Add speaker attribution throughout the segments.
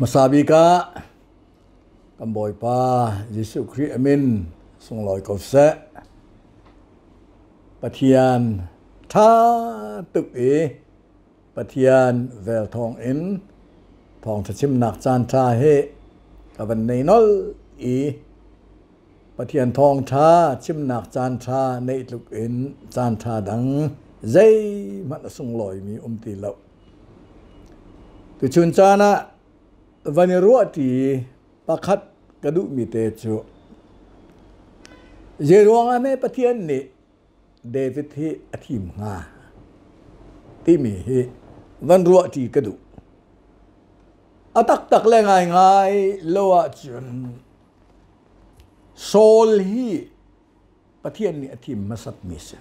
Speaker 1: Masabi ka kamboy pa Jesu Christ amin sung loi cầu sẽ Pathian tha tục ý Pathian vel thong in thong thật chim nạc chan tha he cả vấn này nó ý Pathian thong tha chim nạc chan tha nei lục in chan tha đắng dây mặt sung loi mi tì lậu tu chun chana vani ruati pakhat kadu mi te chu jeruang ame Pathian ni David hi athim nga ti mi hi van ruati kadu atak tak le ngai ngai lowa chun Saul hi Pathian ni athim masat mi se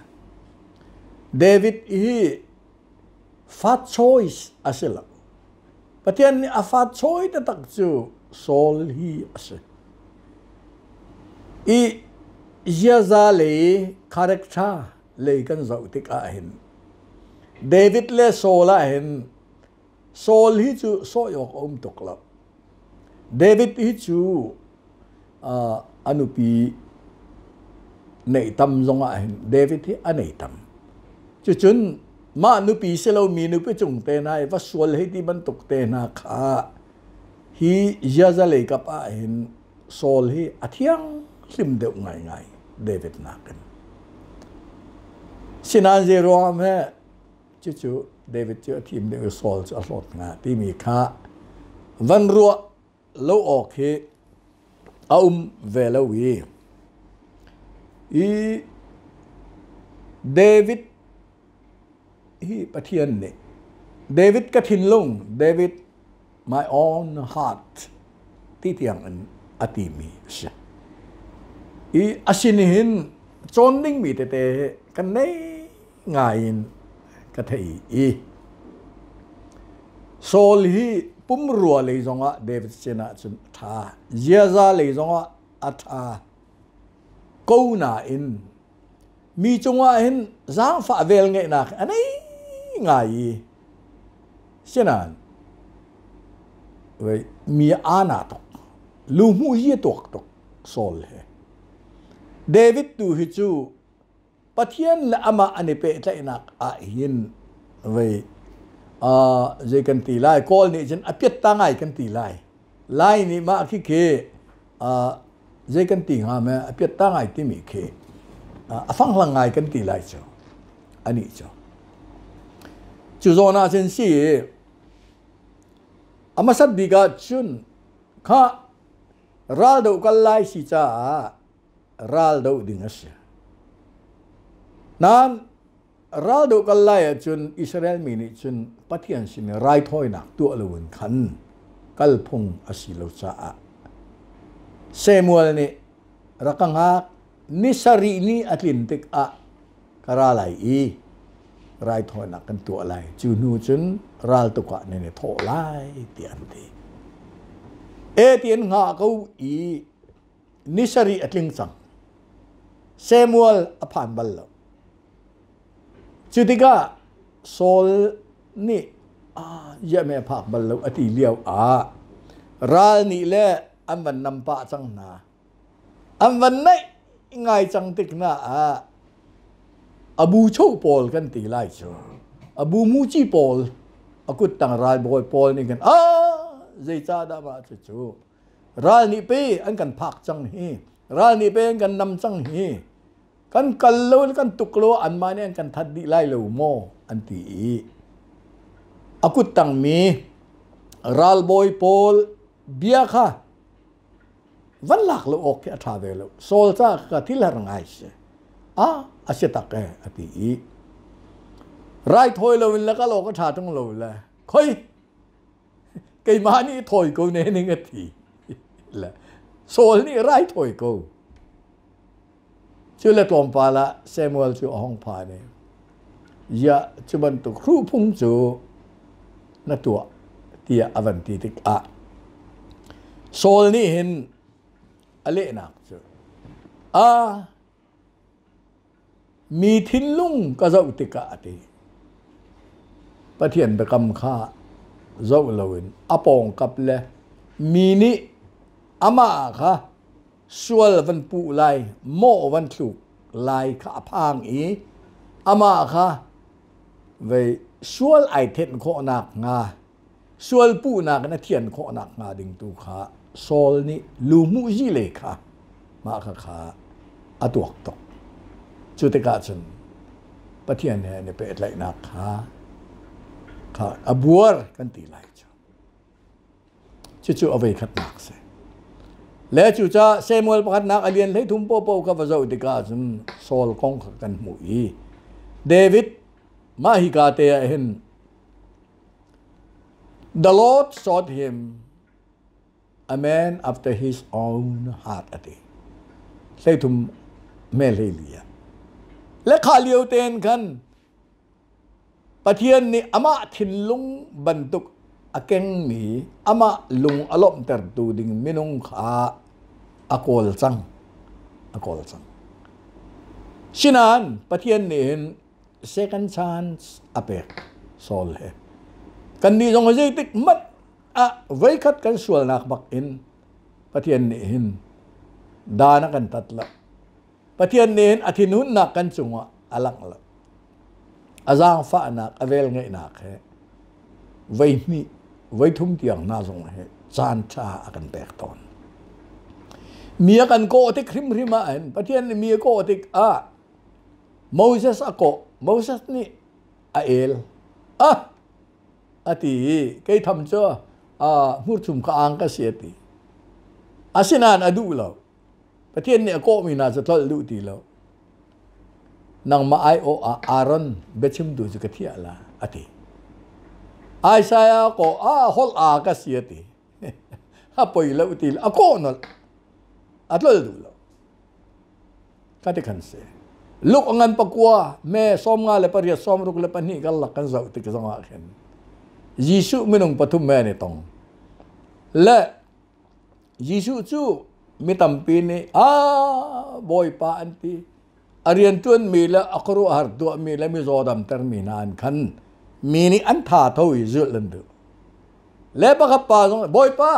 Speaker 1: David hi fat choice asila Pathian ni afat choice ta tak chu Saul hi ase I Yaza le character le kan zau tik a hin David le Saul a hin Saul hi chu so yok tok la David hi chu anupi nei tam zong a hin David hi anei tam chu chun ma anupi selo mi nu pe chung te nai va Saul hi ti ban tok te na kha hi Yaza le kap a hin Saul hi athiang lim deuh ngai ngai David nakan sinan je rom he chu David chu team de Saul chu alot nga ti mi kha van ro lo ok he velawi I David hi Pathian ne David ka thin lung David my own heart ti tiang an atimi sha I asinihin chonning mi te kan nei ngain ka thei I Saul hi pumrua le zonga David chena chun tha Yaza le zonga atha ko na in mi chunga hin zang fa vel nge na anei ngai senan we mi ana to lu mu hi tok Saul he David tu hi chu Pathian la ama anipe tla inak a hin we je kan ti lai call ni jen apiat ta ngai kan ti lai ni ma khi ke je kan ti nga ma apiat ta ngai ti mi ke afang lang ngai kan ti lai cho ani cho chu zona chen si amasat biga chun kha ral do kal lai si cha ral do ding as nan ral do kal lai chun Israel mi ni chun Pathian sin rai thoi nak tu alun khan kal phung asilo cha Samuel ni rakanga nisari ni atlintik a karalai I rai thoi nak kan tu alai chu nu chun ral tu ka ne tho lai ti an ti e tien nga ko I nisari atling chang Samuel aphan bal lo chutika Saul ni ya me phak bal lo ati liao ral ni le amban nampa chang na amban nei ngai chang tik na abu chou pol kan ti lai cho abu mu chi pol akut tang ral boy pol ni kan zai cha da ba chu ral ni pe an kan phak chang hi ral ni pe an kan nam chang hi kan kallo kan tuklo an ma ne kan that di lai lo mo an ti akut tang mi ral boy pol bia kha van lak lo ok atha ve lo sol cha ka thilar ngai se ase tak ke ati rai thoi lo in la ka lo ka tha tung lo la khoi kai ma ni thoi ko ne ni nga thi la sol ni rai thoi ko chu le tom pa la Samuel chu hong pha ne ya chu ban tu khru phung chu na tua tia avanti tik Saul ni hin ale nak chu mi thin lung ka zau tika ati Pathian be kam kha zo loin apong kap le มีนี่อามาค่ะส่วนวันปูไลโมวันสุกไลข้าพังอีอามาค่ะเวส่วนไอเทนโคนักงาส่วนปูนักนักเทียนโคนักงาดิ่งตูค่ะโซลนี่ลูมูจิเลค่ะมาค่ะอตัวตกจุดที่การฉันปะเทียนเนี่ยเป็นอะไรนักค่ะบัวกันตีไลจู่เอาไว้ขัดนักเสียแล้วจู่จะเซมูเอลขัดนักอเลียนให้ทุ่มโป๊ะกับว่าจะอุติกาฉันโซลกองกันมุยเดวิดมาฮิกาเตียเห็น The Lord sought him a man after his own heart อดีใส่ทุ่มเมลเลียและข้าเลียวเตนกันปะเทียนนี่อามาทินลุงบรรทุกอาเก่งมีอามาลุงอารมณ์แต่ดูดิ่งมินุงขาอากอลซังฉะนั้นปะเทียนนี่เห็น second chance อเปกโซลเฮกันดีตรงนี้ติดมัดไว้คัดกันส่วนนักบักอินปะเทียนนี่เห็นดานักกันตัดละปะเทียนนี่เห็นอธินุนนักกันจุงะอลังละอาจารย์ฟ้านักอเวลไงนักเฮไว้นี่ไว้ทุ่มเตียงน่าสงเฮจานชาอากันแตกตอนเมียกันโกติคริมมาเห็นปะเทียนนี่เมียโกติโมเสสโมเสสนี่เอลตีใครทำจ้ามุดชุมข้างก็เสียตีสินานอดูแล้วประเทศนี้ก็มีน่าจะทอดดูตีแล้วนางมาไอโออารอนเบชิมดูจุกเทียละตีไอซายก็ฮอลก็เสียตีปอยแล้วตีแล้วก็นั่นทอดดูแล้วก็ที่ขันเสียลูกอันปะกัวแม่ซ้อมงานเลยปริยัติซ้อมรุกเลยปนี่กันหลักกันจะติดกันสังเกตยิสุไม่นุ่งปฐุมแม่เนี่ยตรงและยิสุจู่มีตั้มปีนี่บอยป้าอันที่อารียนตุนมีแล้วอักรุหาร์ตัวมีแล้วมีโซดัมเตอร์มีนานขันมีนี่อันท่าเท่าอิจุลันดูแล้วปะกับป้าตรงบอยป้า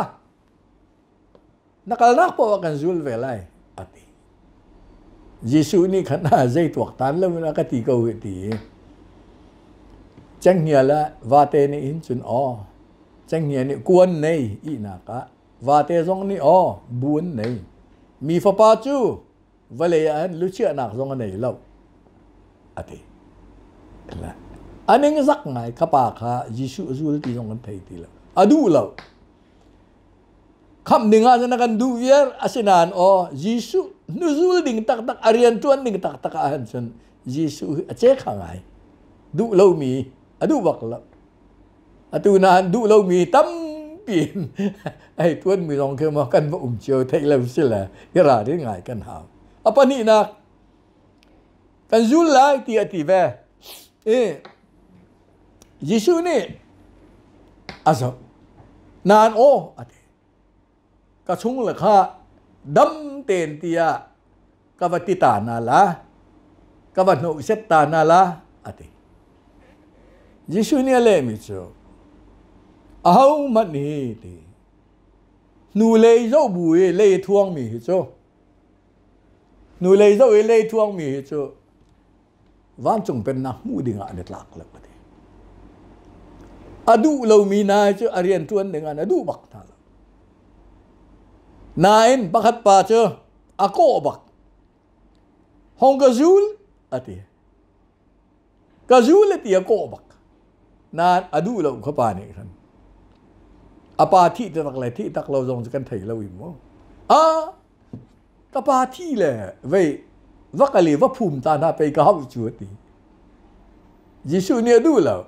Speaker 1: นักเล่นนักปะกันจุลเวลัยอติยิสุนี่ขนาดใจตัวตันแล้วมันก็ตีเขาตีจังเฮียละวาเตนี่อินจุนจังเฮียนี่กวนในอีนักะวาเตซงนี่บุญในมีฟ้าป้าจูวะเลยอันลุเชียนักซงในเล่าอติละอันนี้ก็สักไงข้าป่าข้ายิสุจูลที่ซงกันไทยทีละดูเล่าคำหนึ่งอาจจะนักดูเวียร์อาศินานยิสุนุจูลดิ่งตักอารียนจวนดิ่งตักอาหันฉันยิสุเจ๊ข้างไงดูเล่ามีดูบักละดูนานดูเรามีตั้มปีนไอ้ทวนมีลองเคยมากันว่าเชียวไทยเราสิแหละที่ราได้ง่ายกันหาปนี่นะกันจุลไลตีอเวยิสุนี่นานกระชุงเลยค่ะดำเต็นเตียกวัติตานาละกวัตโนเซตตานาละยิสุนี่เล่มิโซมันนี่ดีนูเลยเจ้าบุยเลยทวงมีโซนูเลยเจ้าเลยทวงมีโซวันจงเป็นนักมูดิ่งอันเด็ดหลักเลยดูเรามีนายเจ้าอารียนทวนdenganดูบักท่านนายบักขัดป่าเจ้าโกบักฮงกาจูลกาจูลตีโกบักนานดูเราเข้าป่านี่ครับป่าที่ตักเลยที่ตักเราลงกันไทยเราอีกมั้งก็ป่าที่แหละเว้ยวักอะไรว่าภูมิตาหน้าไปก้าวจุดนี้ยิสุเนี่ยดูแล้ว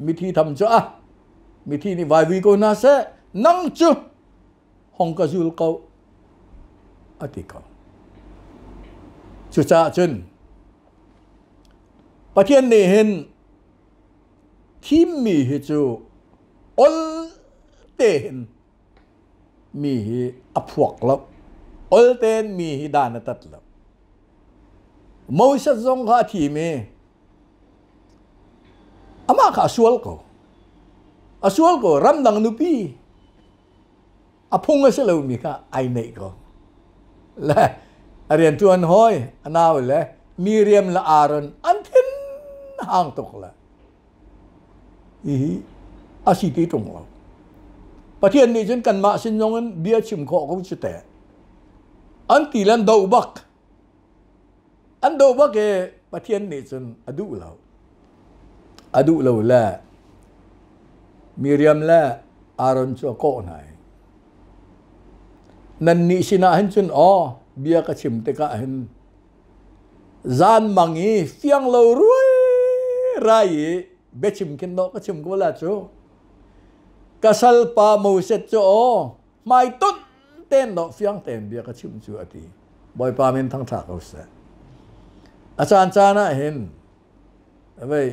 Speaker 1: มีที่ทำจ้ามีที่นี่วายวีโกนาเซนั่งจุห้องกระจุลเขาติเขาจุจ้าจนประเทศนี้เห็นที่มีเหตุอลเตนมีอภวกแล้วอลเตนมีดานตัดแล้วมอสซงข้าที่มีอามาข้าสวลก็รำดังนุปี a phung a selo mi ka ai nei ko le arian tuan hoi anaw le Miriam la Aaron an thin hang tok la hi asiti tong lo pathian ni chen kan ma sin nong an bia chim kho ko chute an ti lan do bak e pathian ni chen adu lo la Miriam la Aaron cho ko nai nan ni sina hin chen bia ka chim te ka hin zan mangi fiang lo ruai rai be chim kin no ka chim ko la chu kasal pa mo set cho mai tut ten no fiang ten bia ka chim chu ati boy pa men thang tha ko sa achan chana hin avai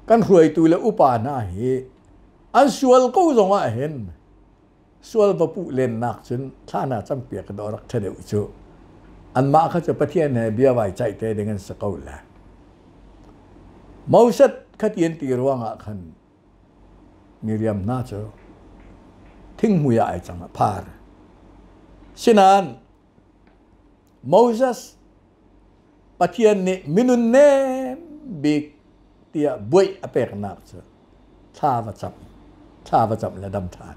Speaker 1: kan hruai tu le upa na hi an sual ko zonga hin sual ba pu len nak chun thana cham pia ka dorak thadeu chu an ma kha cha pathian ne bia vai chai te dengan sakau la Moses khatien ti ruanga khan Miriam na cho thing muya ai chang par sinan Moses pathian ni minun ne big tia boy apek nak cho tha va cham la dam than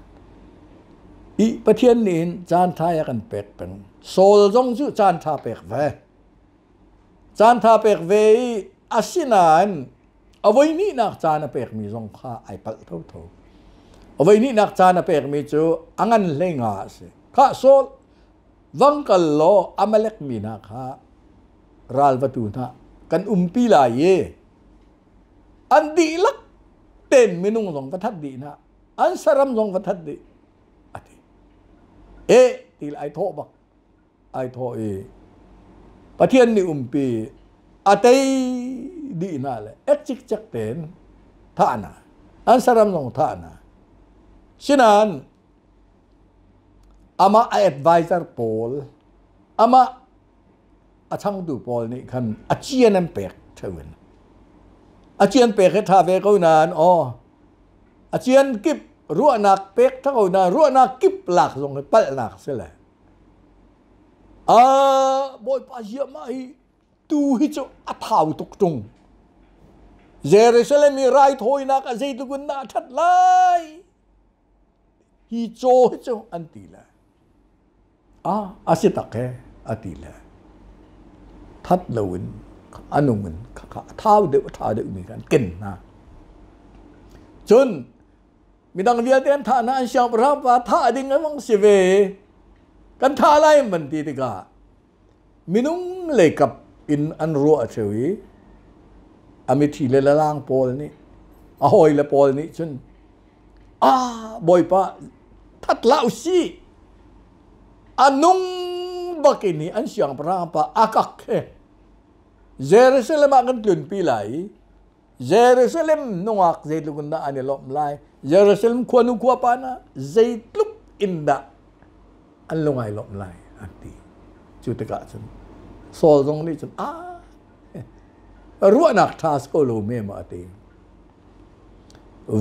Speaker 1: i pathian nin chan thaya kan pek peng sol jong chu chan tha pek ve asinan avoi ni nak chan pek mi jong kha ai pal tho avoi ni nak chan pek mi chu angan lenga se kha sol wangkal lo amalek mi na kha ral vatu na kan umpi la ye an di lak ten minung jong pathat di na an saram jong pathat di ati til ai tho bak ai tho pathian ni umpi atei di na le ek chik chak ten tha na an saram jong tha na sinan ama advisor Paul ama achang du Paul ni khan achian am pek thawin achian pek tha ve ko nan achian kip ruwa nak pek tha ko na ruwa nak kip lak jong pal nak se la boy pa ya mai tu hi chu a thau tuk tung Jerusalem mi rai thoi nak a zei tu gun na that lai hi cho hi chu antila asitake atila that lawin anungun thau de mi kan ken na chun midang via ten tha na an siang pra pa tha ding among sive kan tha lai man ti ka minung le kap in an ro a chewi amithi le lang Paul ni a hoi le Paul ni chun boy pa that lau si anung bakini an siang pra pa akak Jerusalem akan tlun pilai Jerusalem nungak zaitlukun na anilom lai Jerusalem kuanu kuapa na zaitluk inda an lungay lom lai anti chutika chun sol zong ni chun ruwa nak tas ko lo me ma ati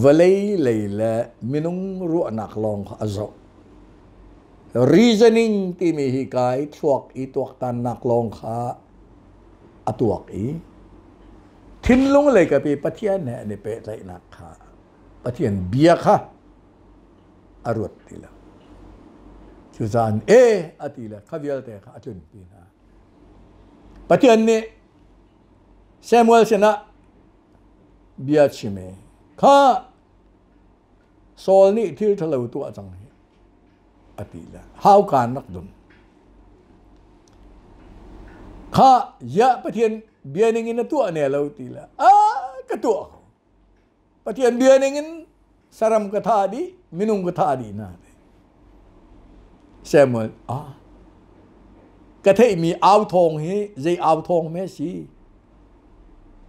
Speaker 1: valay leila minung ruwa nak long azo reasoning ti mi hikay tuak ituak tan nak long kha atuak thin lung le ka pi pathian ne ne pe lai nak kha pathian bia kha arut tila chuzan atila khavial te kha atun pi na pathian ne Samuel sena bia chime kha sol ni thil thalo tu achang atila how kan nak dum kha ya pathian bia ningin tu ane lo tila ka tu pathian bia ningin saram katha di minung katha di na Samuel ka thei mi aw thong hi zai aw thong me si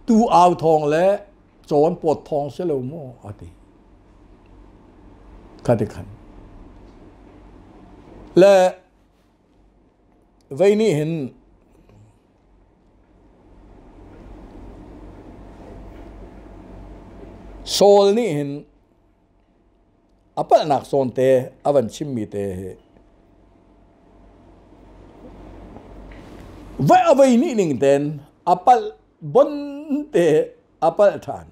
Speaker 1: tu aw thong le chon pot thong se lo mo ati ka de khan le vai ni hin Saul ni hin apal nak son te avan chimmi te vai avai ni ning ten apal bon te apal than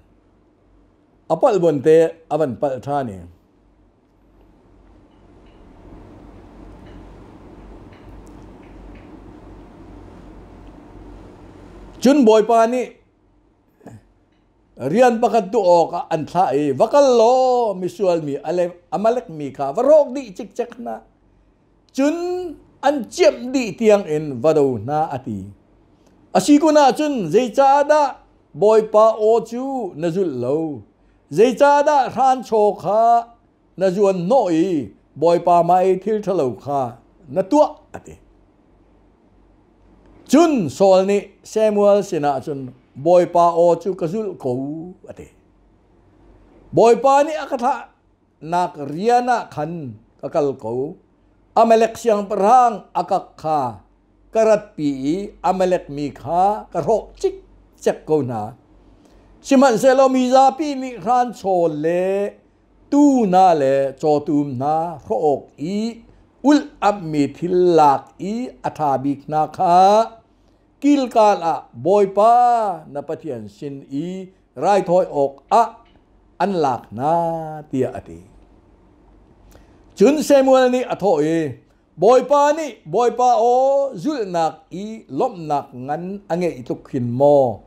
Speaker 1: apal bon te avan pal thani chun boy pa ni rian pakat tu oka an tha e vakal lo misual mi ale amalek mi kha varok di chik chak na chun an chem di tiang in vado na ati asiku na chun zai cha da boy pa o chu nazul lo zai cha da ran cho kha nazuan noi boy pa mai thil thalo kha na tua ati chun sol ni Samuel sina chun boy pa o chu kazul ko ate boy pa ni akatha nak riana khan kakal ko amalek siang perang akak kha karat pi amalek mi kha karo chik chak ko na siman selo mi za pi ni ran chol le tu na le cho tum na ro ok i ul ab mi thilak i athabik na kha kil kala boy pa na pathian sin i rai thoi ok a an lak na tia ati chun Samuel ni atho e boy pa o zul nak i lom nak ngan ange ituk khin mo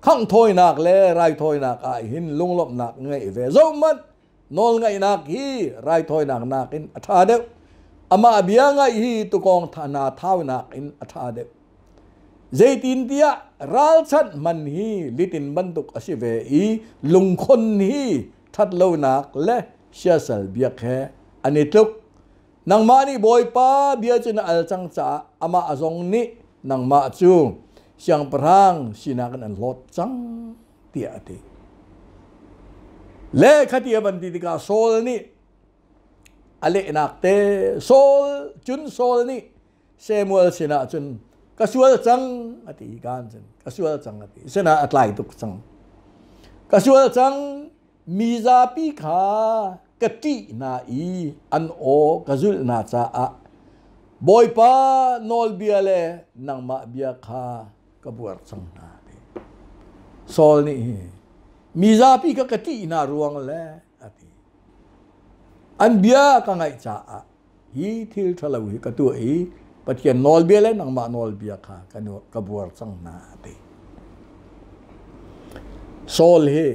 Speaker 1: khang thoi nak le rai thoi nak a hin lung lom nak ngai ve zo man nol ngai nak hi rai thoi nak nak in atha de ama bia ngai hi tu kong thana thau nak in atha de zaitin tia ral chat man hi litin banduk asive i lungkhon hi that lo nak le siasal biak he anituk nang ma ni boy pa bia chuna al chang cha ama azong ni nang ma chu siang perang sinakan an lot chang tia ati le khatia ban ti ka sol ni ale nak te sol chun sol ni Samuel sina chun kasual chang ati gan chen kasual chang ati sena atlai tuk chang kasual chang miza pi kha kati na i an o kazul na cha a boy pa nol biale nang ma bia kha kabuar chang na sol ni miza pi ka kati na ruang le ati an bia ka ngai cha a hi thil thalo hi ka tu i pathian nol bia le nang ma nol bia kha kanu kabuar chang na ati sol he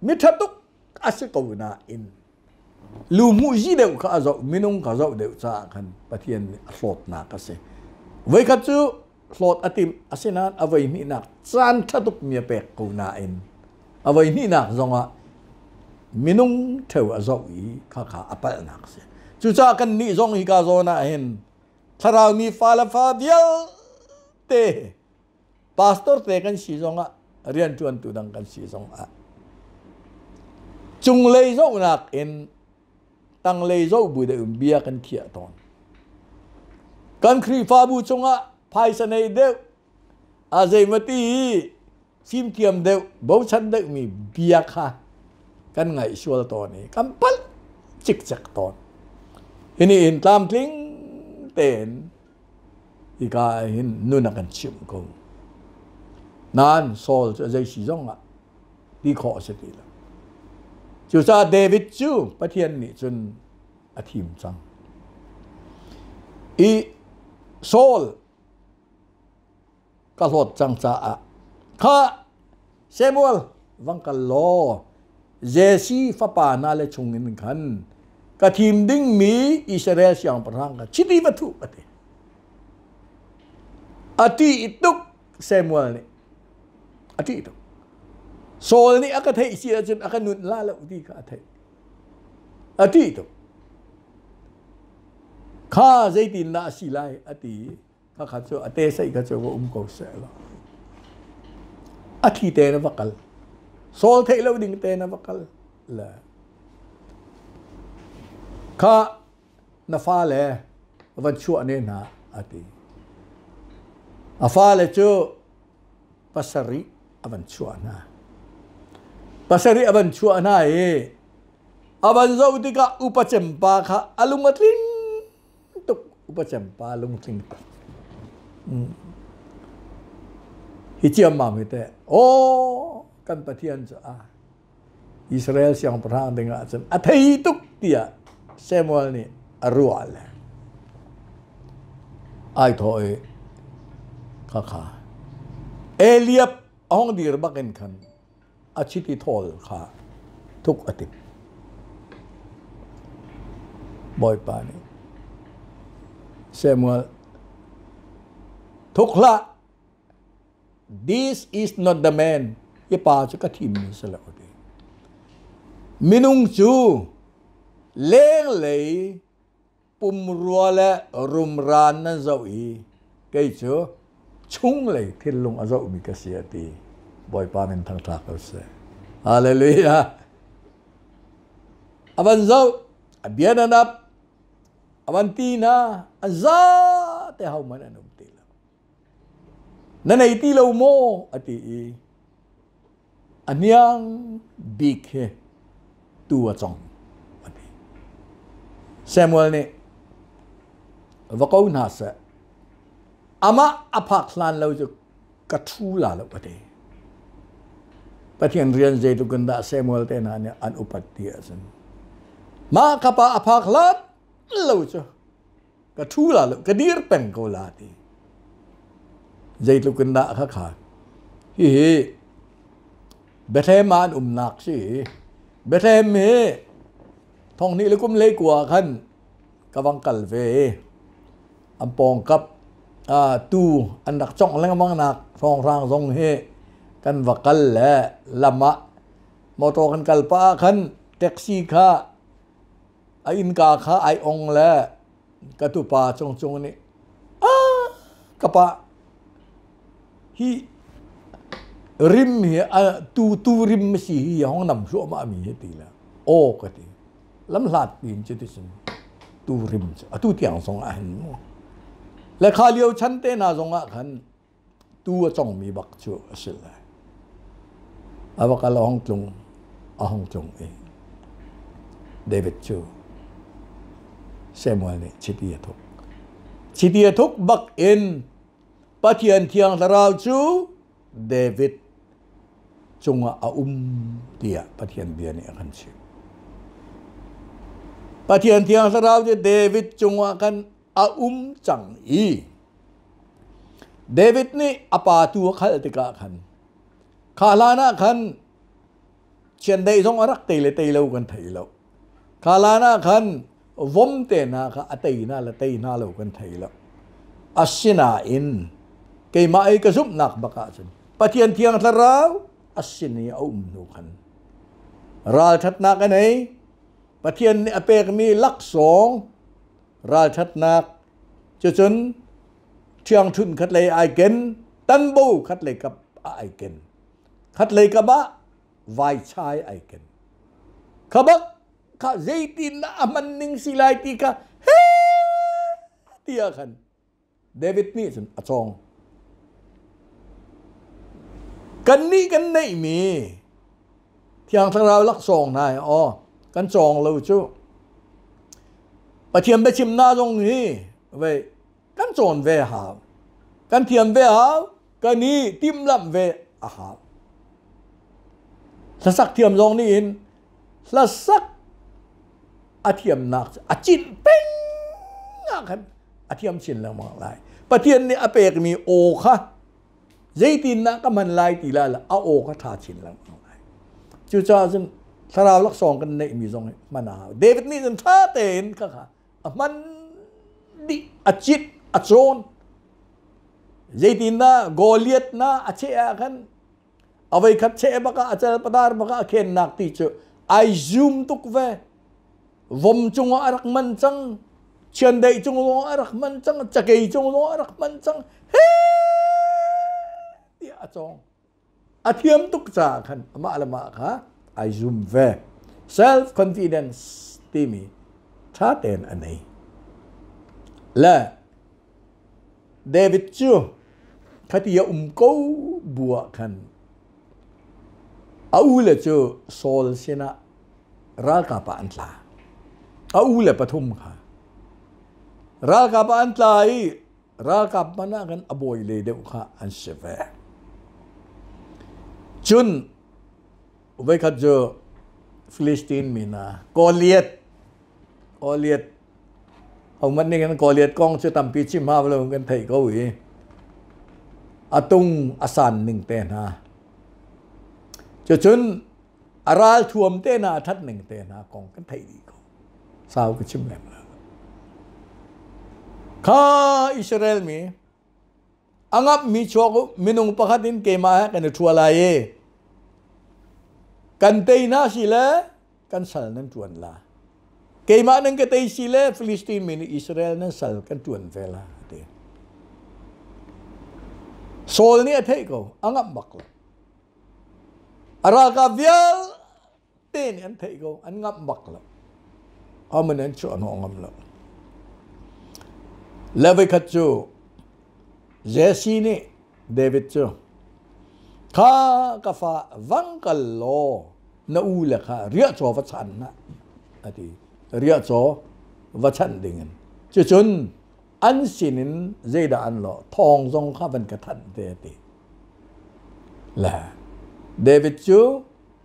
Speaker 1: mithatuk asiko na in lu mu ji deu kha zo minung kha zo deu cha khan pathian hlot na ka se voi kha chu hlot atim asinan avai ni nak chan thatuk mi pek ko na in avai ni nak zonga minung theu azo i kha kha apal nak se chu cha kan ni zong hi ka zo na hen tharau mi fala fa bial te pastor te kan si zonga rian tuan tu dang kan si zong a chung lei zo nak in tang lei zo bu de bia kan thia ton kan khri fa bu chunga phai sanei de a zai mati sim tiam de bo chan de mi bia kha kan ngai sual to ni kam pal chik chak ton ini in tam tling ten ika hin nuna kan chim ko nan sol zai si zong a đi kho se ti la chu sa David chu pathian ni chun athim chang i sol ka lot chang cha a kha Samuel wang ka lo Jesse fa pa na le chung in khan ka thim ding mi Israel siang parang ka chiti bathu ate ati ituk Samuel ni ati ituk sol ni aka thei si achun aka nun la la uti ka thei ati ituk kha zaitin na si lai ati kha kha chu ate sai ka chu ko se la ati te na vakal sol thei lo ding te na vakal la kha na fa le van chu ane na ati afa le chu pasari avan chu na pasari avan chu na e aban zo tika upachempa kha alungatling tuk upachempa alungtling hichiam ma mi te o kan pathian cha a Israel siang perang dengan chen athai tuk tia Samuel ni arual ai thoi kha kha Eliab ong dir baken khan achiti thol kha thuk atip boy pa ni Samuel thukla this is not the man ye pa chu ka thim ni sala ode minung chu leng lei pum ruala rumran na zoi kai chu chung lei thil lung a zo mi ka sia ti boy pa men thang thak ka se hallelujah aban zo abian anap avanti na azza te hau man anum ti la nanai ti lo mo ati anyang big he tua chong ati Samuel ni vakau na sa ama aphak hlan lo chu ka thu la lo ati pathian rian je tu ganda Samuel te na ne an upatti asan ma kapa aphak hlan lo chu ka thu la lo ka dir pen ko la ti je tu ganda kha kha hi Bethlehem an nak si Bethlehem he thong ni le kum le kwa khan kawang kal ve ampong kap tu an dak chong lang mang nak thong rang zong he kan vakal la lama moto kan kalpa khan taxi kha ain ka kha ai ong la katupa chong chong ni kapa hi rim hi tu rim si hi hong nam so ma mi he ti la o ka ti lam hlat pin che ti sin tu rim tu tiang song a hin mo la kha liu chan te na zong a khan tu chong mi bak chu asil la awakal hong tlung a hong tlung e David chu Samuel ni chitia thuk bak in pathian thiang larau chu David chunga tia pathian bia ni akan si pathian thiang larau je David chunga kan chang i David ni apa tu khal tika khan khalana khan chen dei song arak te lo kan thai lo khalana khan vom te na kha atei na la tei na lo kan thai lo asina in ke mai ka zup nak baka chen pathian thiang tharau asin ni nu khan ral that nak anei pathian ni apek mi lak song ral that nak chun thiang thun khat le ai ken tan bo khat le kap ai ken khat le ka ba vai chai ai ken khabak kha zaitin na aman ning silai ti ka he tia khan David ni chun achong kan nei mi thiang tharau lak song nai kan chong lo chu pathiam be chim na jong hi ve kan chon ve ha kan thiam ve ha kan ni tim lam ve a ha la sak thiam jong ni in la sak a thiam nak a chin peng a kan a thiam chin la ma lai pathian ni apek mi o kha zaitin na ka man lai ti la a o ka tha chin lang chu cha jin tharau lak song kan nei mi jong mana David ni jin tha ten kha a man di a chit a chon zaitin na Goliath na a che a kan avai khat che baka achal padar baka khen nak ti chu ai zoom tuk ve vom chung arak man chang chen dei chung arak man chang chakei chung arak man chang he a chong a thiam tuk cha khan ama alama kha I zoom ve self confidence timi tha ten anei la David chu khatia ko bua khan au le chu Saul sina รัลกาปอันลาเอาอุเลปฐุมค่ะรัลกาปอันลารัลกาปมันกันอบอยเลยเดียวค่ะอันเสวะจุนอุเบกัดโจฟิลิสตีนมีนะกอเลียดเอามันนี่กันกอเลียดกองจะทำปีชิมฮาเรากันไทยเขาอีอาตุงอาสันหนึ่งเตนะจุนอาราลทวมเตนะทัดหนึ่งเตนะกองกันไทยดีก็สาวก็ชิมแหลมแล้วข้าอิสราเอลมีอังบมีโชคมินุงประคัดินเกมากันทัวลายกันเตยน่าสิเลกันสัลนั้นจวนลาเกมานั้นก็เตยสิเลฟิลิสตีนมีอิสราเอลนั้นสัลกันจวนเวลาเดโซลนี่เท่ก็อังบบักละอารากาเวียลเตนี่อันเท่ก็อันงับบักละเอามันนั้นชวนงำละแล้วไปขัดจูเจสีนี่เดวิดจูข้ากาฟาวังกัลโลน่าอูเล่ค่ะเรียกโจวัชันนะอดีเรียกโจวัชันดิ่งจนอันสินินเจดาอันโลทองทรงข้าเป็นกระทันเตติและเดวิดจู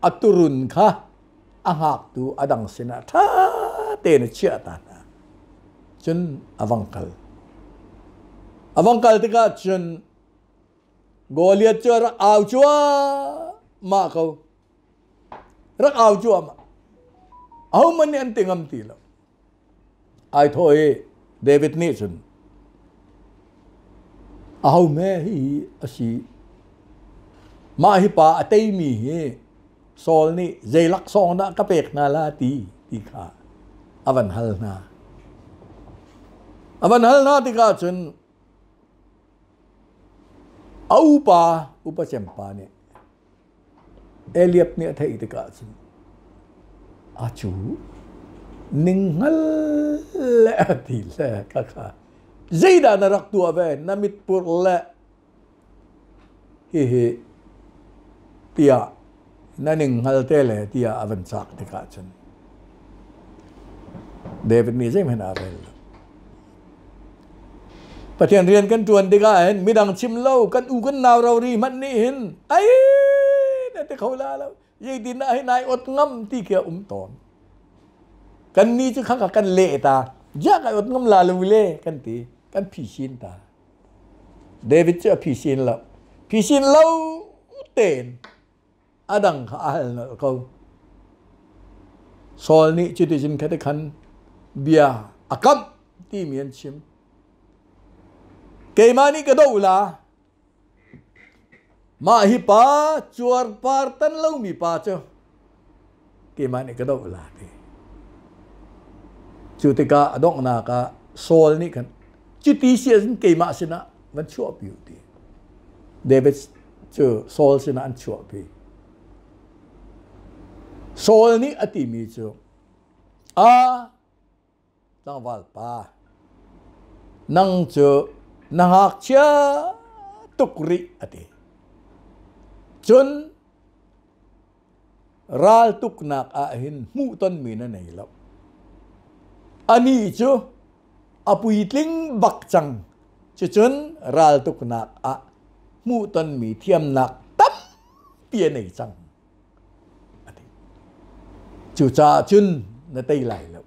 Speaker 1: อัตุรุนค่ะอาหักตูอดังสินะท่าเตนเชื่อตานะจนอวังกัลติกาจนโกเลียตรักเอาจัวมาเขารักเอาจัวมาเอามันนี่อันติงอัมตีแล้วไอ้ทอยเดวิดนี่จนเอาแม่ฮีอาชีมาฮิปาเตมีเฮโซลนี่เจลักซองนะกระเปกนาลาตีขาอวันฮัลนาติกาจนเอาอุปเชมปาเนี่ยเอเลียบเนี่ยเทอิติกาจนอาจูนิงฮัลเลติเลค่ะเจดานรักตัวเวนามิดปุรเลเฮเตียนั่นหนึ่งฮัลเตเลเตียอวันซักติกาจนเดวิดนี่ใช่ไหมนาเรลประเทศเรียนกันจวนดีกันเห็นมีดังชิมเล่ากันอูกันนาวเรารีมันนี่เห็นไอ้นั่นแต่เขาลาแล้วยี่ดินให้นายอดงำที่เกี่ยวตอนกันนี่จะข้างกันเละตายากไอ้อดงำลาลูเล่กันตีกันผีชินตาเดวิดจะผีชินแล้วผีชินเล่าเต้นอดังเขาเขาโซลนี่จุดที่ฉันแค่ขันเบียอากัมที่มีอันชิมเกมานี่ก็ดูละมาฮิปาจวรปาร์ตันเล่ามีปาเจ้าเกมานี่ก็ดูละที่จุดที่กาดอกนากาโซลนี่กันจุดที่เสียสินเกมาสินะมันชั่วผิวที่เดวิดเจอโซลสินะอันชั่วผิวโซลนี่อติมีเจ้าตั้งวัลปานั่งเจอนักเชื่อตุกริอติจนรัลตุกนักอาหินมูตันมีนั่นเองแล้วอันนี้จูอปุยลิงบักจังจนรัลตุกนักอามูตันมีเทียมนักตั้มเปียในจังจู่จ้าจุนนั่นเตยไหลแล้ว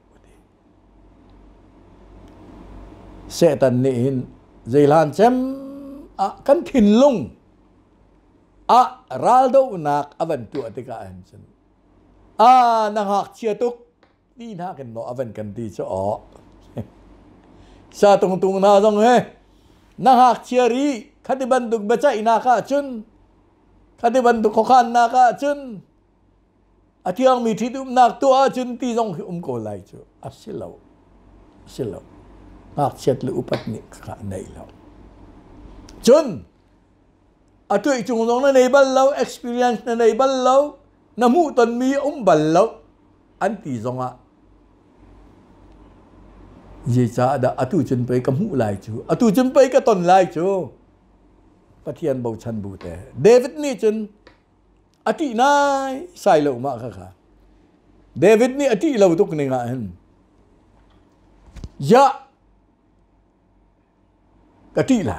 Speaker 1: เสตันนี่เห็นเจลันเซมกันถิ่นลุงรัลโดนักอวันตัวติกาเห็นฉันนักหักเชียตุกนี่น่ากันเนาะอวันกันดีจะอ๋อชาตรงน่าจังเฮ้นักหักเชียรีขัดบันดุกเบจ่ายนาคาจุนขัดบันดุกขคานนาคาจุนอาทิตย์มีที่ดุนักตัวจุนที่จงโกไลจูสิลาวนักเชียร์ลูกปัตนิข้าในแล้วจุนอาทิตย์จงลงในบัลลาว experience ในบัลลาวน้ำมูตันมีบัลลาวอันที่จงยี่จ้าดาอาทิตย์จุนไปกับหูไลจูอาทิตย์จุนไปกับตนไลจูปะเทียนบ่ชันบูแต่เดวิดนี่จุนอาทิตย์นายใส่ลงมาค่ะ เดวิดนี่อธิเราตุกนี่งาเห็นยะกะที่ไหล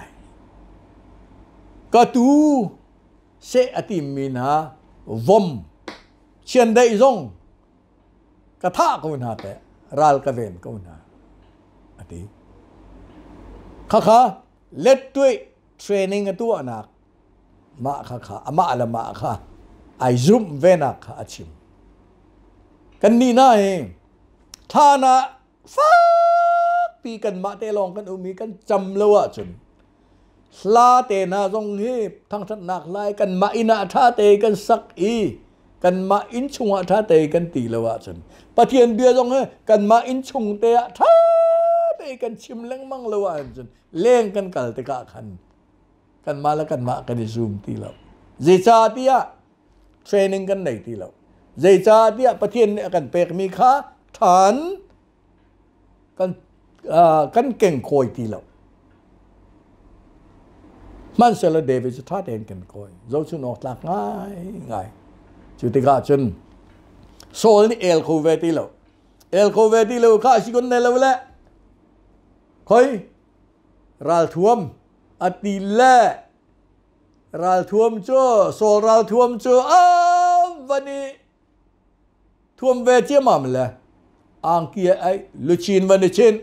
Speaker 1: กะตูเสอติมีนาวมเชียนได้ซงกะท่าก็มันหาแต่รัลกะเวนก็มันหาอติข้าเล็ดด้วยเทรนนิ่งตัวนักมาข้ามาละมาข้าไอซุมเวนักอาชิมกันนี่นะเองท่านะฟ้าปีกันมาเตลองกันอุมีกันจำเลวะจนลาเตนาทรงเฮทั้งทันนักลายกันมาอินาท่าเตกันสักอีกันมาอินชุงท่าเตกันตีเลวะจนปะเทียนเบียทรงเฮกันมาอินชุงเตะท่าเตกันชิมเล้งมั่งเลวะจนเล่งกันกัลเตกะขันกันมาแล้วกันมากันดิซูมตีเราเจชาติยะเทรนนิ่งกันไหนตีเราเจชาติยะปะเทียนกันเปกมีค่าฐานกันเก่งโคยตีเรามันเสละเดวิดจะท่าเดินกันโคยเราชุนออกหลักง่ายจุดที่ข้าจนโซลนี่เอลโคเวตีเราข้าชิคนในเราแหละคอยรัลท่วมอติเล่รัลท่วมจ้โซลรัลท่วมจ้วันนี้ท่วมเวทีมามันเลยอังกี้ไอ้ลุชินวันนี้ชิน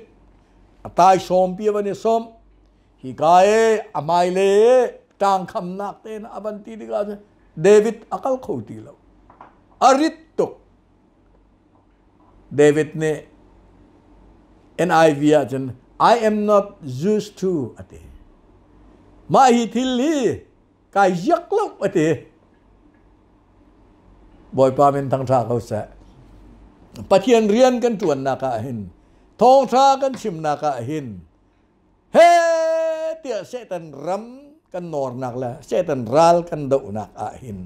Speaker 1: ตายสมเปียวันนี้สมฮิกายอามายเล่ต่างคำนักเต้นอบันตีดีกว่าเดวิดอักลเขาตีเราอาริตตุกเดวิดเนี่ย NIV อาจารย์ I am not used to อติมาฮิทิลลีกายยักลุกอติบ่อยปาเป็นทางทางเขาแสปะเทียนเรียนกันจวนนักหินทองทากันชิมนักหินเฮ้เตี่ยเสตันรำกันนอร์นักละเสตันรัลกันดูนักหิน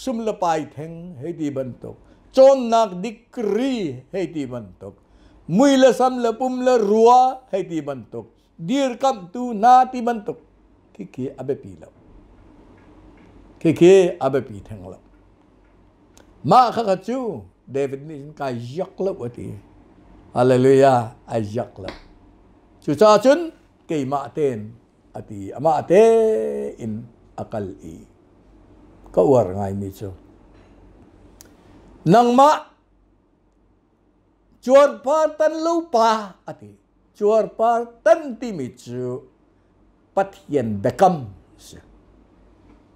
Speaker 1: สุมละไปแทงให้ดีบันตกจนนักดิกรีให้ดีบันตกมุยละซ้ำละปุ่มละรัวให้ดีบันตกดีร์คำตูนาตีบันตกขี้อาเบปีแล้วขี้อาเบปีแทงแล้วมาข้าจูเดวิดนี่กายยักษ์แล้ววะทีฮาเลลูยาไอยักษ์แล้วจุดจ้าจุนเกี่ยมาเตนอติมาเตอินอักลอีก็วาร์ไงมิจูนังมาจวดพาตันลูปาอติจวดพาตันติมิจูปัทยันเบคัม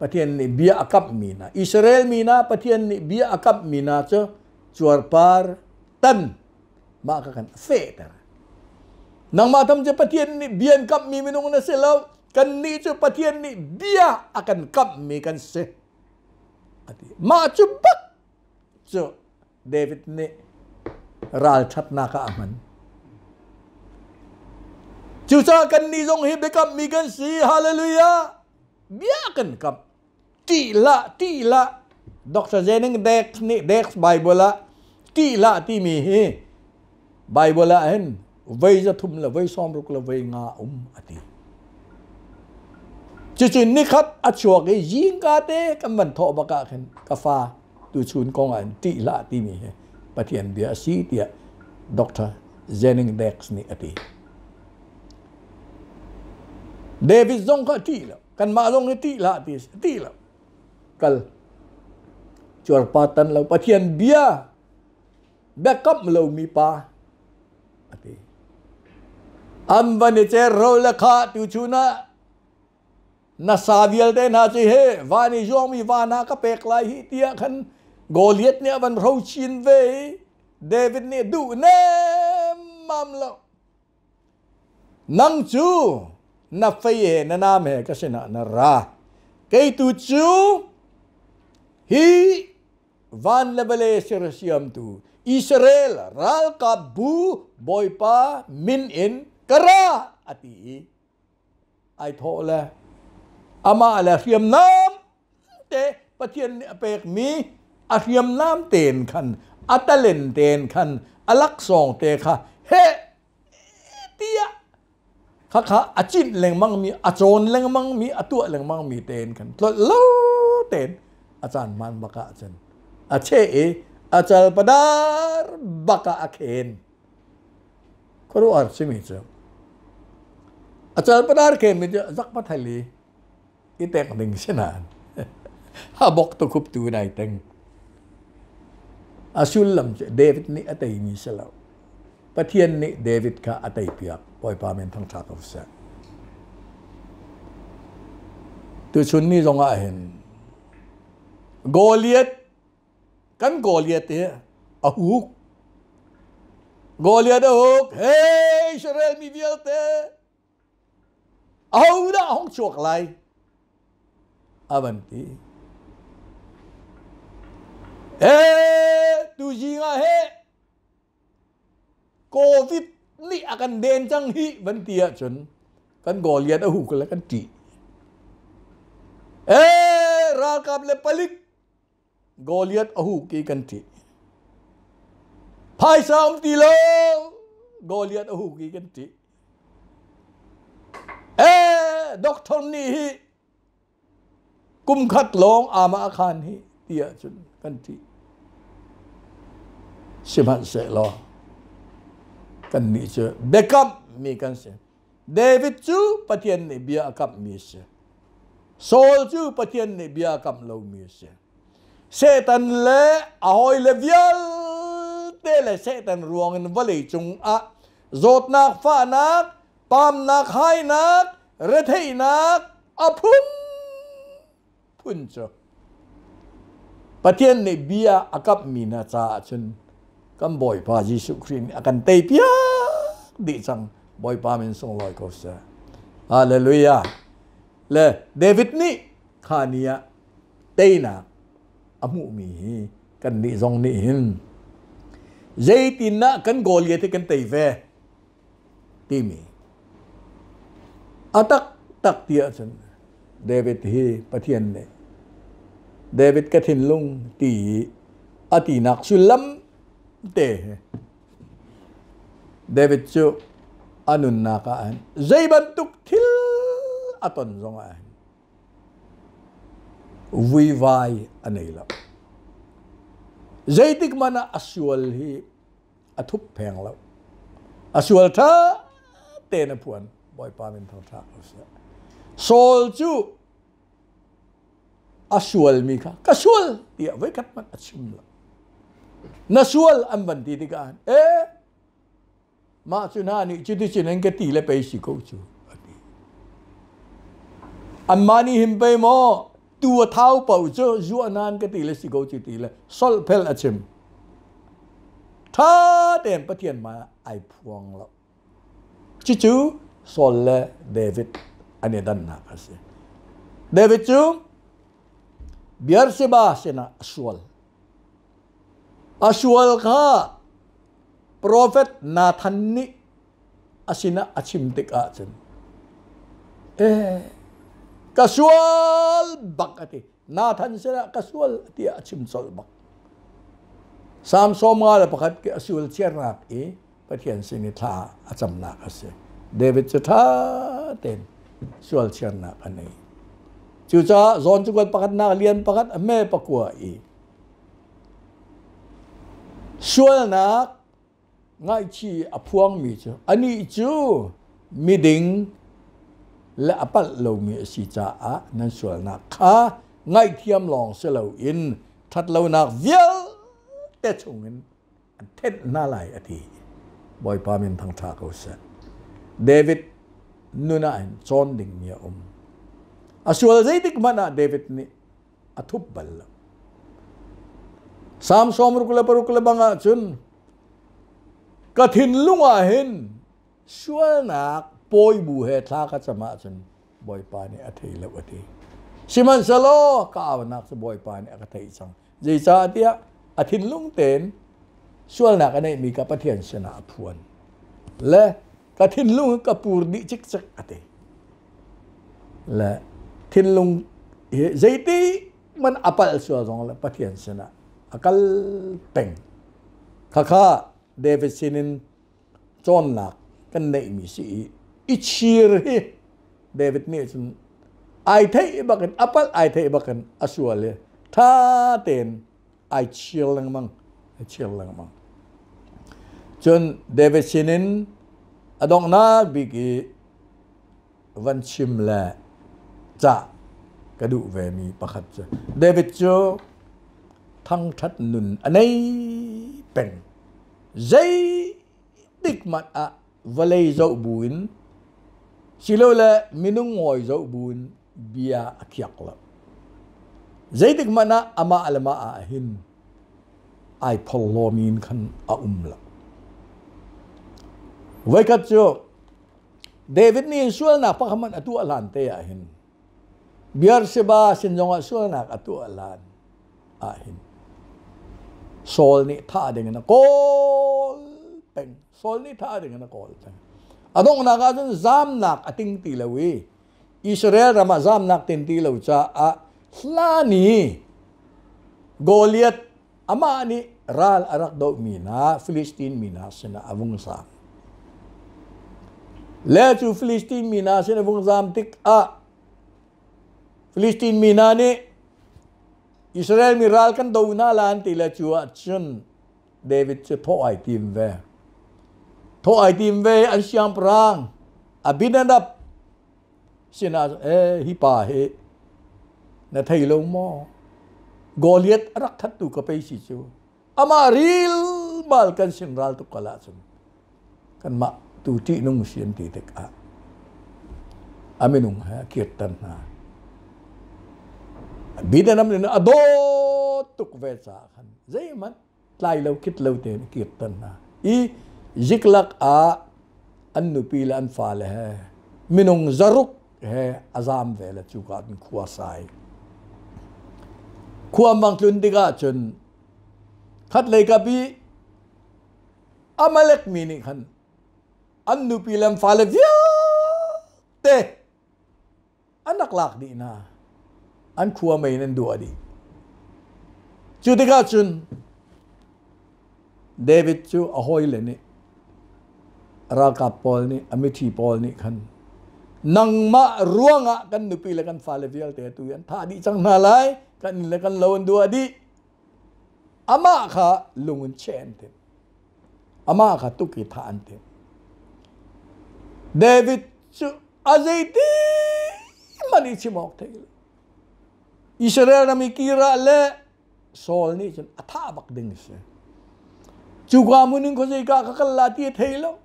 Speaker 1: ปะเทียนนี่เบียอักมีนาอิสราเอลมีนาปะเทียนนี่เบียอักมีนาเจ้าจวดพาตันมากันเฟตร์นังมาทำจะปะเทียนนี่เบียนกับมีมินุงนั่นเสแล้วกันนี่เจ้าปะเทียนนี่เบียอากันกับมีกันเสมาจุบักเจ้าเดวิดนี่รัลชัดนาคามันจูซากันนี่ทรงฮิบได้กับมีกันสีฮาเลลูยาเบียกันกับตีละดร.เจนิงเด็กนี่เด็กไบเบิลละตีละที่มีไบเบิลละเห็นไว้จะทุ่มละไว้ซ้อมรุกละไว้งาอติจุดนี้ครับอัจฉริยยิงกาเตกันมันทอบกะเห็นกาฟาดูชุนกองอันตีละที่มีปะเทียนเบียสีเตียดร.เจนิงเด็กนี่อติเดวิดซงก็ตีละกันมาลงในตีละกัลจวดปาตันเราปะเทียนเบียแบกกับเรามีปาอติอัมวันนี้เจอเราละขาติวชูนะนาซาเวียลเดน่าจะเฮวานิจงมีวานาก็เปกลายฮิเตียขันโกเลียตเนี่ยวันเราชินเวเดวิดเนี่ยดูเนมัมละนังจูนับไฟนานามเหก็ชนะนาราเกยตูจูฮีวันเลเบเลเซอร์เซียมตูอิสราเอลรัลกับบูบอยปามินอินกระอติไอโทละอามาละเรียมน้ำเตปะเทียนเปกมีอาเรียมน้ำเตนขันอัตเลนเตนขันอลักซองเตค่ะเฮเตียข้าอาจินเล่งมั่งมีอาโจนเล่งมั่งมีอาตัวเล่งมั่งมีเตนกันแล้วเตนอาจารย์มันบักอาจารย์ a che e a chal padar baka akhen koro ar chimi chu a chal padar khen mi zak pa thali i tek ding sinan ha bok to khup tu nai teng asul lam che David ni atai mi selaw pathian ni David ka atai piak poi pa men thang tha ko sa tu chun ni zonga hen Goliath kan Goliath e ahuk Goliath ahuk hey Israel mi vialte au da hong chuak lai avanti tu jinga he Covid ni akan den chang hi vantia chun kan Goliath ahuk la kan ti rakap le palik Goliath ahu ki kanti phai sam ti lo Goliath ahu ki kanti doctor ni hi kum khat long ama khan hi tia chun kanti siman se lo kan ni che backup mi kan se David chu pathian ni bia kap mi se Saul chu pathian ni bia kap lo mi se Satan le ahoy le vial te le Satan ruang in vale chung a zot nak fa nak pam nak hai nak rethei nak apun pun cho pathian ni bia akap mi na cha chun kam boy pa Jesu Christ akan te pia di chang boy pa men song loi ko sa hallelujah le David ni khania te na amu mi kan ni zong ni hin zai tin na kan Goliath kan tei ve ti mi atak tak tia chen David hi pathian ne David ka thin lung ti ati nak sulam te David chu anun na ka an zai bantuk thil aton zong an vui vai anei lo zaitik mana asual hi athup pheng lo asual tha te na puan boy pa min thang tha Saul chu asual mi kha kasual tia vai kat man achim lo nasual an ban ti dikan ma chu na ni chu ti chin en ka ti le pe si ko chu an mani him pe mo tua thao pau cho zu anan ka ti le si go chi ti le sol phel achim tha tem pathian ma ai phuang lo chi chu sol le David ane dan na ase David chu biar seba sena asual kha prophet Nathan ni asina achim tik a chen kasual bakati Nathan sera kasual ti achim sol bak sam soma la pakat ke asul chernak pathian sini tha acham na ase David chu tha ten sual chernak anei chu cha zon chu gal pakat na lian pakat me pakwa sual nak ngai chi aphuang mi chu ani chu miding la apal lo mi si cha a nan sual na kha ngai thiam long se lo in that lo nak vial te chungin thet na lai ati boy pa min thang tha ko sa David nuna an chon ding mi asual zaitik mana David ni athup bal sam som rukula banga chun kathin lunga hin sual nak poi bu he tha ka chama chun boy pa ni athei lo ati siman salo ka anak sa boy pa ni akathei chang jei cha tia athin lung ten sual nak anei mi ka pathian sena aphuan le kathin lung ka pur di chik chak ate le thin lung zaiti man apal sual jong la pathian sena akal peng kha David sinin chon nak kan nei mi si ichir hi David ni chun ai thei bakan apal ai thei bakan asual le tha ten ไอเชียลลังมังเชียลลังมังจนเดวิดชินินอดองนาบิกีวันชิมแลจะกระดูเวมีประคัดจะเดวิดโจทั้งทัดนุนอันนี้เป็นใจดิกมัดอะวลัยเจ้าบุญสิโลละมินุงหอยเจ้าบุญเบียอักยักละใจดิกมัดนะอามาอัลมาอาหินไอพอลโลมินขันอาละไว้กัดโจเดวิดนี่ส่วนนักพักมันอตัวลันเตะหินเบียร์เซบาสินจงส่วนนักอตัวลันอาหินโซลนี่ท่าเด้งนะโกลเป็นโซลนี่ท่าเด้งนะโกลเป็นอดงนักอาจจะจามนักอติงตีเลวีอิสราเอลรามาจามนักตินตีเลวจ้าอะลานีโกลิอัตอามานี่รัลอารักโดมีนาฟิลิสตินมีนาสนะอวงซามแล้วจูฟิลิสตินมีนาสนะอวงซามติกอะฟิลิสตินมีนานี่อิสราเอลมีรัลกันดูน่าลานติละจูอัจฉริเดวิดจะโทษไอทีมเวโทษไอทีมเวอันเชียงปรางอบินาดับสินะฮิปาเฮนะไทยลงมอโกลิอัตรักทัดตุกไปสิจูอามาริลบาลกันสินรัลตุกลาสมกันมาตุตินุ่งเสียนติเด็กอะอามินุงฮะเกียรตันนาบิดาน้ำเนี่ยอดตุกเวสาขันใจมันไล่เราคิดเราเต็มเกียรตันนาอีจิกลักอันนุปีละอันฟาเลฮมินุงจารุกเฮอาซามเวลจูกาเป็นขวาสายขวาบังตุนติกาจนขัดเลยกับพี่อามาเล็กมินิขันอันนุปีละอันฟาเลวิเตอันนักลักดีนะอันขวาไม่นั่นดูอดีจุดที่ก้าจุนเดวิดจูอโฮยเลยนี่ราคาพอลนี่อเมธีพอลนี่ขันนังมาร่วงอ่ะกันนุปีละกันฟาเลวิลเตตุยันท่าดีจังนาไลกันละกันลวนดูอดีอามาค่ะลุงเชนเตอามาค่ะตุกิทานเตเดวิดจูอาเจตีมันอิชิมอกเทลอิสราเอลมีกีราเล่โซลนี่จนอัฐาบักดึงเสียจูกามุนิงเขาจะกากลาตีเทลล์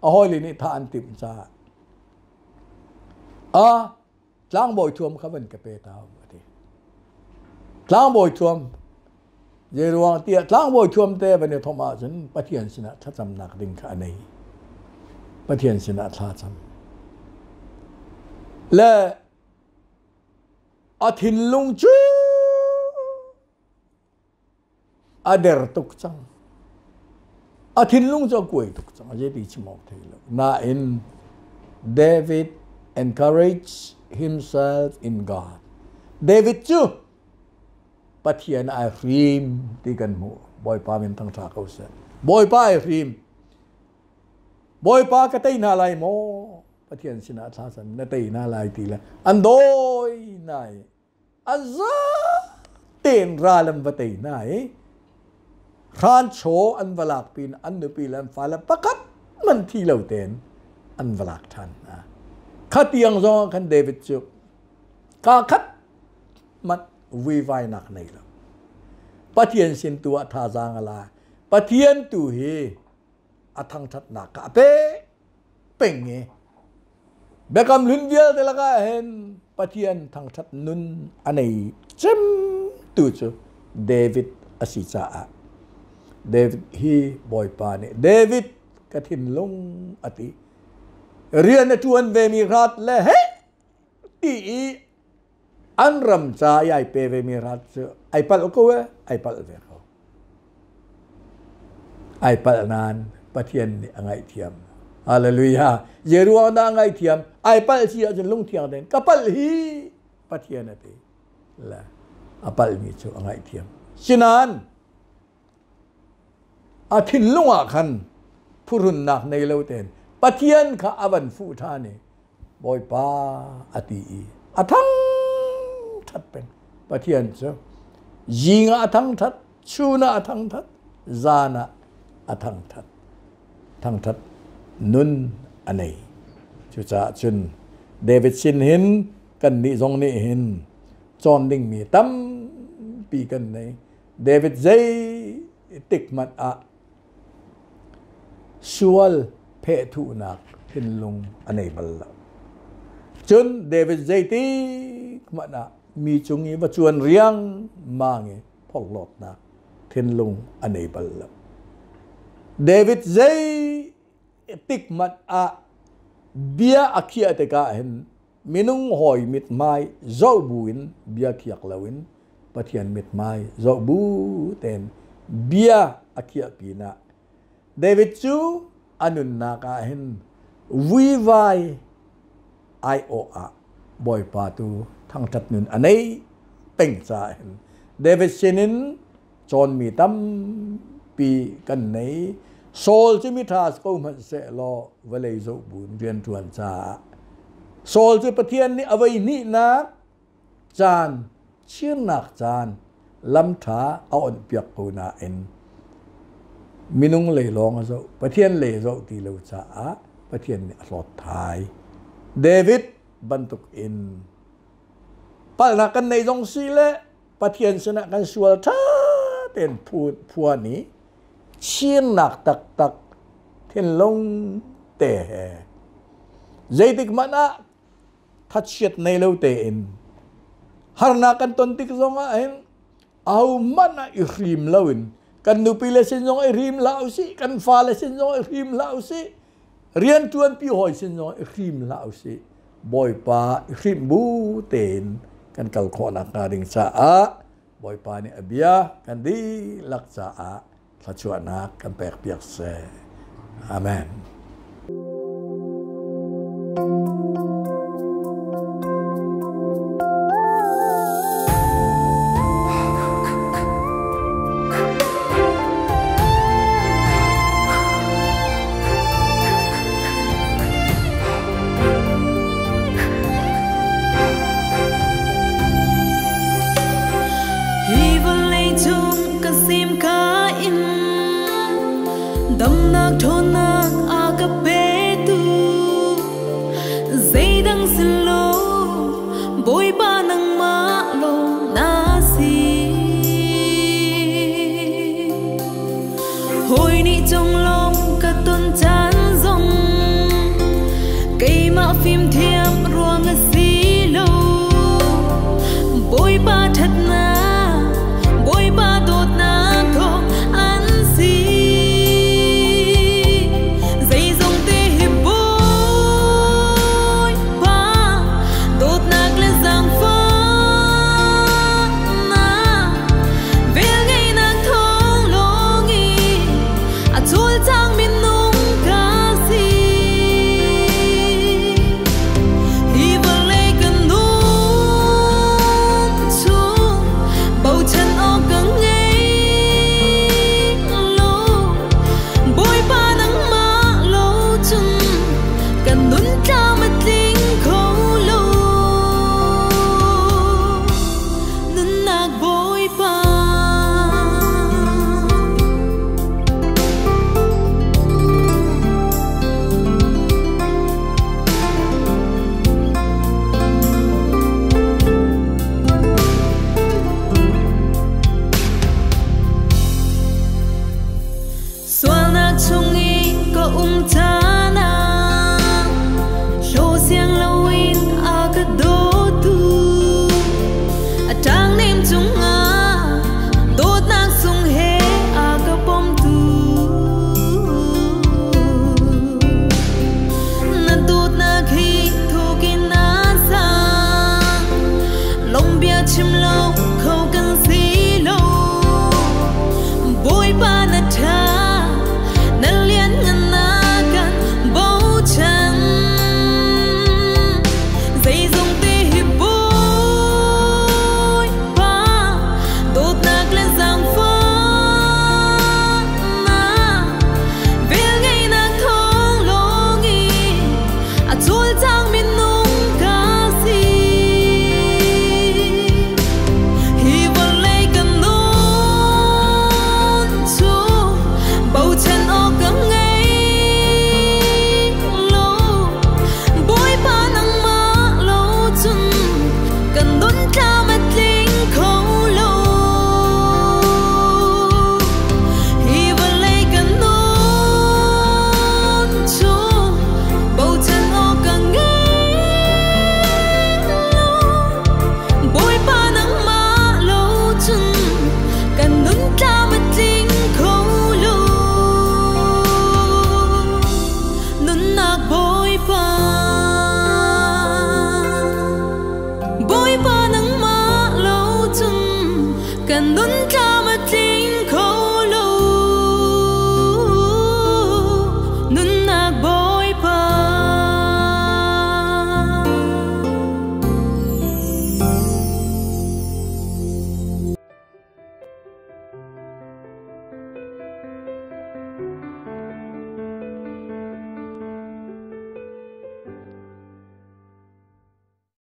Speaker 1: อ๋อเลยนี่ท่านติมซาล้างบ่อยท่วมเขาเป็นกระเปตาวทีล้างบ่อยท่วมเยรวงเตียล้างบ่อยท่วมเตะเป็นธรรมะฉันปะเทียนชนะทัศน์นักดึงขาในปะเทียนชนะทัศน์และอาทินลุงจูอาเดร์ตุกจังอาทินลุงจะกวยตุกจังอาจจะดีชิมอกเทลน่าอินเดวิด encourage himself in God เดวิดจูปะเทียนไอรีมที่กันหัวบอยป้าเป็นทั้งทาเขาเสบอยป้าไอรีมบอยป้ากระตีนาลายโมปะเทียนชนะทัศน์นาตีนาลายตีละอันโดยนายอันซาเต็นราลัมวะตีนายครานโชอันวลักปีนอันนุปีลันฟ้าละประคับมันที่เราเต็นอันวลักทันขัดยังจงกันเดวิดจูกาขัดมันวิวัยนักในละปะเทียนสินตัวท่าจางอะไรปะเทียนตัวเฮอัทังทัดนักกะเป้เป็งเงเบกำลุนเวียลแต่ละก็เห็นปะเทียนทางทัดนุนอันนี้จำตัวจูเดวิดอาศิจาเดวิดฮีบอยปานี่เดวิดกระถิ่นลงอติเรียนชวนเวมีรัฐและเฮตีอันรำใจไอเปเวมีรัฐไอปัลโอโกเวไอปัลเวเขาไอปัลนานปะเทียนนี่ไงเทียมฮาเลลูยาเยรูอันไงเทียมไอปัลเสียจนลงเทียงเด่นกับปัลฮีปะเทียนนั่นเองละอปัลมีชูไงเทียมฉะนั้นอาทินลุงอาคันผู้รุนนักในเลวเต็นปะเทียนข้าอวันฟูท่านี่บอยป้าอติอีอาทั้งทัดเป็นปะเทียนเจ้า Jinga athang that, chuna athang that, zana athang that. Thang that nun anei. Chu cha chun David sin hin kan ni zong ni hin. Chon ding mi tam pi kan nei. David zay tik mat a. Sual phe thu nak hin lung anei bal. Chun David zay tik mat a. Mi chungi ba chuan riang mangi phok lot na hin lung anei bal. David zay tik mat a bia akhia te ka hin minung hoi mit mai zo buin bia khiak lawin pathian mit mai zo bu ten bia akhia pina David chu anun na ka hin vi vai ai o a boy pa tu thang that nun anei peng cha hin David sinin chon mi tam pi kan nei Saul chứ mi thas câu mà sẽ lo với lấy dấu bún viên tuần cha Saul chứ bắt thiên ni avai ni na chan chiên nạc chan lâm thá ổn biếc câu na en minung lấy long dấu bắt thiên lấy dấu thì lâu cha bắt thiên ni lọt thái David bantuk in pal na kan nei dong si le bắt thiên sẽ na kan sual tha ten phua ni chiên nạc tắc tắc thiên long tệ dây tích mặn á thắt chiết này lâu tệ in har na kan ton tích zong á in au mặn á irim lâu in kan nupi le sin zong irim lao si kan pha le sin zong irim lao si rian tuan pi hoi sin zong irim lao si boy pa irim bu ten kan kal kho na ka ding cha á boy pa ni abia kan di lak cha á Thật chuan na kan pek piak se. Amen.
Speaker 2: Dam nak thon nak aga pe tu zay dang sin lo boy ba nang ma lo na si hoi ni trong lòng ka ton chan zong cây ma phim thiam ruang si lo boy ba thật na boy ba dot na tho an si đun cha